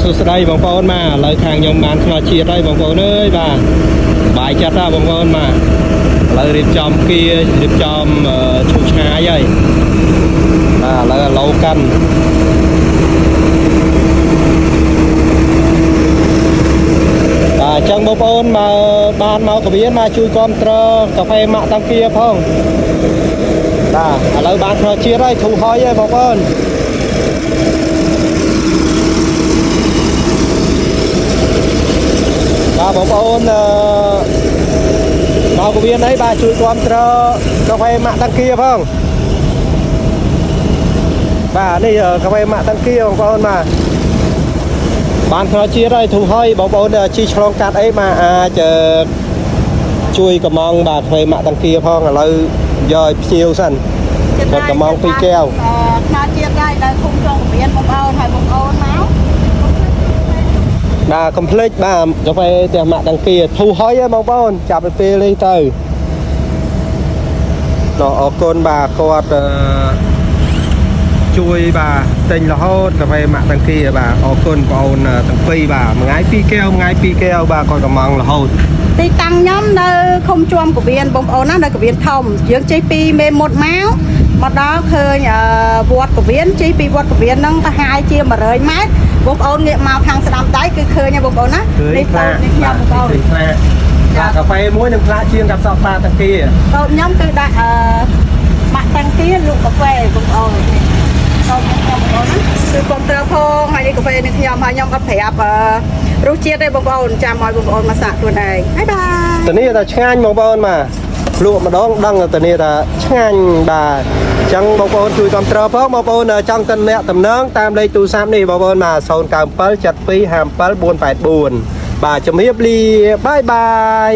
สุดท้ายบางคนมาเลยทางยมบานขอเชียร์ได้บางคนเอ้ยบ่าบ่ายจัดได้บางคนมาเลยรีบจอมkiaรีบจอมชูชาใหญ่แล้วเล่ากันจังบางคนมาบานมากับเบียนมาช่วยกอมเตอร์กาแฟมะตังkiaพ่องแล้วบานขอเชียร์ได้ถูกหอยใหญ่บางคนបងប្អូនមកវិនអីបាទជួយគាំទ្រកាហ្វេម៉ាក់តាំងគៀផងបាទនេះកាហ្វេម៉ាក់តាំងគៀបងប្អូនបាទបានខជាតិហើយធូរហើយបងប្អូនជីឆ្លងកាត់អីបាទអាចជួយកំងបាទកាហ្វេម៉ាក់តាំងគៀផងឥឡូវយកឲ្យភ្ញៀវសិនគាត់កំង2កែវខជាតិដែរដល់គុំចង់វិនបងប្អូនហើយបងប្អូនមកបាទកុំភ្លេចបាទកាហ្វេផ្ទះម៉ាក់តាំងគៀធូរហើយបងប្អូនចាប់ទៅពេលនេះទៅអរគុណបាទគាត់ជួយបាទទិញរហូតកាហ្វេម៉ាក់តាំងគៀបាទអរគុណបងប្អូនទាំងពីរបាទមួយថ្ងៃ2កែវមួយថ្ងៃ2កែវបាទគាត់កំងរហូតទីតាំងខ្ញុំនៅឃុំជួមកវៀនបងប្អូនណានៅកវៀនធំយើងជិះពីមេមត់មកដល់ឃើញវត្តកវៀនជិះពីវត្តកវៀនហ្នឹងទៅហាយជា100ម៉ែត្របងប្អូនងាកមកខាងស្ដាំដៃគឺឃើញបងប្អូនណានេះខ្ញុំបងប្អូនកាហ្វេមួយនឹងផ្លាកជាងកាប់សក់ប៉ាតាំងគៀតូបខ្ញុំគឺដាក់ម៉ាក់តាំងគៀលក់កាហ្វេបងប្អូនតូបខ្ញុំបងប្អូនណាគឺកុំត្រូវផងហើយនេះកាហ្វេនេះខ្ញុំហើយខ្ញុំអត់ប្រាប់រសជាតិទេបងប្អូនចាំឲ្យបងប្អូនមកសាកខ្លួនឯងបាយបាយតនេះថាឆ្ងាញ់បងប្អូនមកលក់ម្ដងដឹងតនេះថាឆ្ងាញ់បាទអញ្ចឹងបងប្អូនជួយគ្រប់គ្រងផងបងប្អូនចង់តំណែងតាមលេខទូរស័ព្ទនេះបងប្អូនមក097 72 57 484បាទជំរាបលាបាយបាយ